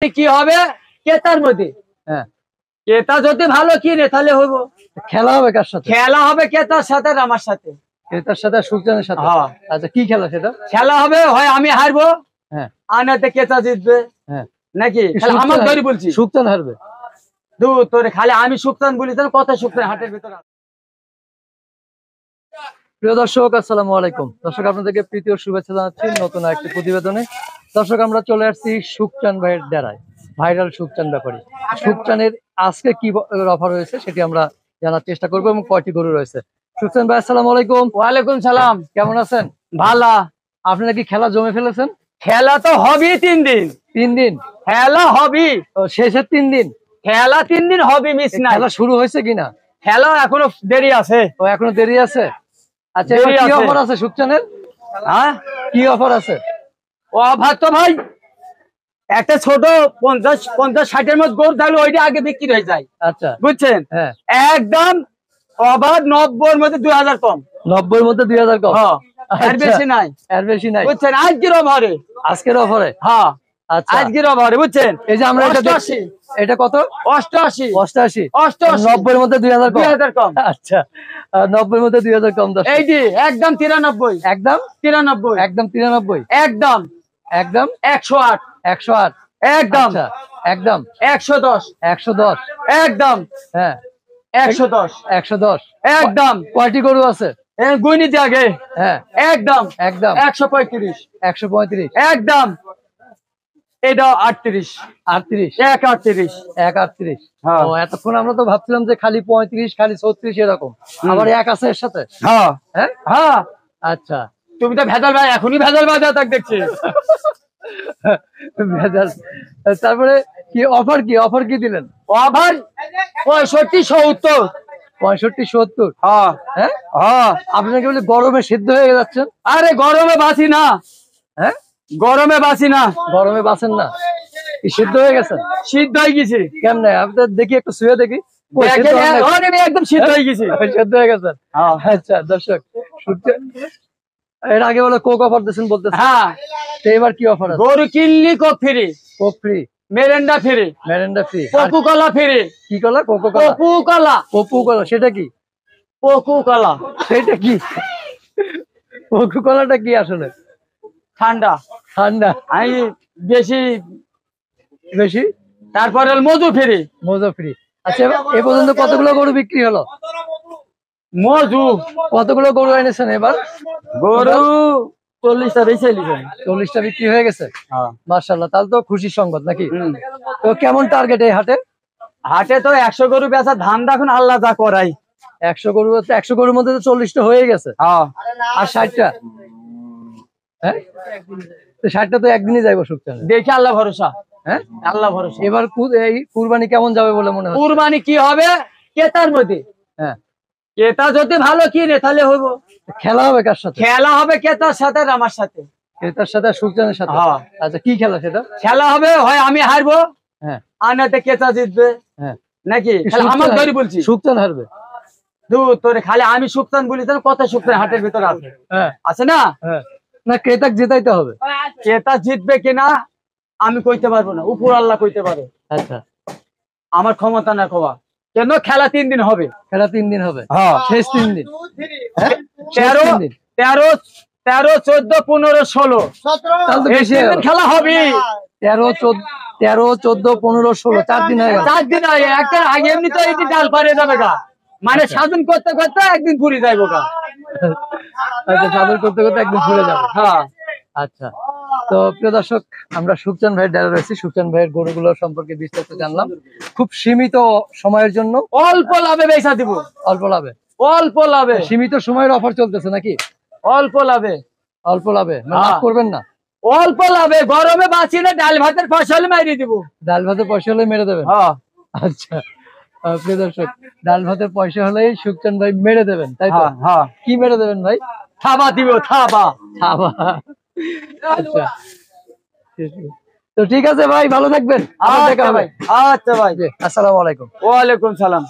কি হবে ক্রেতার মধ্যে। হ্যাঁ, ক্রেতা যদি ভালো কিনে তাহলে হইব। খেলা হবে কার সাথে? খেলা হবে ক্রেতার সাথে আর আমার সাথে। ক্রেতার সাথে সুখচানের সাথে? হ্যাঁ। আচ্ছা, কি খেলা সেটা? খেলা হবে হয় আমি হারবো, হ্যাঁ, আর নাতে ক্রেতা জিতবে। হ্যাঁ, নাকি আমার ধরে বলছি সুখচান হারবে? তোরে খালি আমি সুখচান বলি কত সুখচান হাটের ভিতরে। প্রিয় দর্শক, আসসালামু আলাইকুম। দর্শক, আপনাদেরকে প্রীতি ও শুভেচ্ছা জানাচ্ছি নতুন একটি প্রতিবেদনে। দর্শক, আমরা চলে আসছি সুখচান ভাইয়ের ডেরায়, ভাইরাল সুখচান ব্যাপারী। সুখচানের আজকে কি অফার রয়েছে সেটি আমরা জানার চেষ্টা করবো এবং কয়টি গরু রয়েছে। সুখচান ভাই, আসসালামু আলাইকুম। ওয়ালাইকুম সালাম। কেমন আছেন? ভালো। আপনি নাকি খেলা জমে ফেলেছেন? খেলা তো হবেই 3 দিন। 3 দিন খেলা হবেই। শেষের 3 দিন খেলা 3 দিন হবে, মিস না। খেলা শুরু হয়েছে কিনা? খেলা এখনো দেরি আছে। ও, এখনো দেরি আছে। আচ্ছা, কি অফার আছে সুখচানের? হ্যাঁ, কি অফার আছে? ও অফার তো ভাই একটা ছোট 50-60 মধ্যে গরু থাকলে ওইটা আগে বিক্রি হয়ে যায়। আচ্ছা, বুঝছেন? হ্যাঁ, একদম অবাধ 90 এর মধ্যে 2000 কম। 90 এর মধ্যে 2000 কম? এর বেশি নাই। এর বেশি নাই। বুঝছেন? আজকের অফারে। আজকের অফারে? হ্যাঁ, আচ্ছা, আজকের অফারে। বুঝছেন? এই যে আমরা এটা 88। এটা কত? 88। 88। 90 এর মধ্যে 2000 কম? 2000 কম। আচ্ছা, 90 এর মধ্যে 2000 কম। এইটি একদম 93। একদম 93। একদম 93। একদম একদম 108। 108। একদম একদম 110। 110। একদম হ্যাঁ, 110। 110। একদম। কয়টি গরু আছে? গুণিতে আগে। হ্যাঁ, একদম একদম 135। 135। একদম এটা 38। 38। 138। 138। হ্যাঁ। ও, এতক্ষণ আমরা তো ভাবছিলাম যে খালি 35, খালি 36 এরকম। আবার 1 আছে এর সাথে? হ্যাঁ হ্যাঁ, হ্যাঁ। আচ্ছা। তুমি তো ভেজাল ভাই, এখনই ভেজাল বাজার তাক দেখছি। ভেজাল। তারপরে কি অফার? কি দিলেন? ওভার 65-70। 65-70? হ্যাঁ হ্যাঁ, হ্যাঁ। আপনাকে বলে গরমে সিদ্ধ হয়ে যাচ্ছেন? আরে গরমে বাঁচি না। হ্যাঁ, গরমে বাঁচি না। গরমে বাঁচেন না? কি সিদ্ধ হয়ে গেছেন? সিদ্ধ হয়ে গেছি। কেমনে? আপনার দেখি একটু শুয়ে দেখি। একদম সিদ্ধ হয়ে গেছি। সিদ্ধ হয়ে গেছেন? আচ্ছা দর্শক, এর আগে বলে কোক অফার দিচ্ছেন বলতেছেন। হ্যাঁ, তো এবার কি অফার আছে? গরু কিনলি Coke free. Coke free? Mirinda free. Mirinda free? Cocoa কলা ফ্রি। কি কলা? কোকো কলা? কোকো কলা। কোকো কলা সেটা কি? কোকো কলা সেটা কি? কোকো কলাটা কি আসলে? ঠান্ডা। ঠান্ডা? আমি বেশি বেশি। তারপরে মধু ফ্রি। মজা ফ্রি। আচ্ছা, এ পর্যন্ত কতগুলো গরু বিক্রি হলো? মধু কতগুলো গরু এনেছেন এবার? গরু 40টা বেশি। 40টা বিক্রি হয়ে গেছে? মাশাআল্লাহ, তাহলে তো খুশির সংবাদ নাকি? তো কেমন টার্গেট এই হাটে? হাটে তো 100 গরু বেচা ধান দেখুন আল্লাহ যা করাই। 100 গরু? 100 গরুর মধ্যে তো 40টা হয়ে গেছে। আর 60টা? হ্যাঁ, 60টা তো একদিনই যাইব সুখচান। দেখি আল্লাহ ভরসা। হ্যাঁ, আল্লাহ ভরসা। এবার এই কুরবানি কেমন যাবে বলে মনে হয়? কুরবানি কি হবে ক্রেতার মধ্যে। হ্যাঁ, ক্রেতা যদি ভালো কিনে তাহলে হইব। খেলা হবে কার সাথে? খেলা হবে ক্রেতার সাথে আর আমার সাথে। ক্রেতার সাথে সুখচানের সাথে? আচ্ছা, কি খেলা সেটা? খেলা হবে হয় আমি হারবো, হ্যাঁ, আর নাতে ক্রেতা জিতবে। হ্যাঁ, নাকি আমার ধরে বলছি সুখচান হারবে? তোরে খালি আমি সুখচান বলি কত সুখচান হাটের ভিতরে আছে। হ্যাঁ, আছে না? হ্যাঁ। না, ক্রেতা জেতাইতে হবে। ক্রেতা জিতবে কিনা আমি কইতে পারবো না, উপর আল্লাহ কইতে পারে। আচ্ছা, আমার ক্ষমতা না কবা। কেন খেলা 3 দিন হবে। খেলা 3 দিন হবে? শেষ 3 দিন? 13, 14, 15, 16। তাহলে তো বেশি খেলা হবে। 13, 14, 15, 16 4 দিন হয়ে গেল। 4 দিন একটা আগে এমনি তো এই ডাল পারে যাবে গা, মানে সাধন করতে করতে একদিন পুরি যাইব গা। আচ্ছা, সাধন করতে করতে একদিন পুরে যাবে। হ্যাঁ, আচ্ছা। তো প্রিয় দর্শক, আমরা সুখচান ভাইয়ের ডেরা রয়েছি। সুখচান ভাইয়ের গরুগুলো সম্পর্কে বিস্তারিত জানলাম। খুব সীমিত সময়ের জন্য অল্প লাভে বেচা দিব। অল্প লাভে? অল্প লাভে। সীমিত সময়ের অফার চলতেছে নাকি? অল্প লাভে। অল্প লাভে লাভ করবেন না? অল্প লাভে। গরমে বাঁচি না, ডাল ভাতের পয়সা হলে মেরে দিব। ডাল ভাতের পয়সা হলে মেরে দেবেন? আচ্ছা প্রিয় দর্শক, ডাল ভাতের পয়সা হলেই সুখচান ভাই মেরে দেবেন, তাই তো? কি মেরে দেবেন ভাই? থাবা দিব। থাবা। আচ্ছা, তো ঠিক আছে ভাই, ভালো থাকবেন। আচ্ছা ভাই। আসসালামু আলাইকুম। ওয়ালাইকুম সালাম।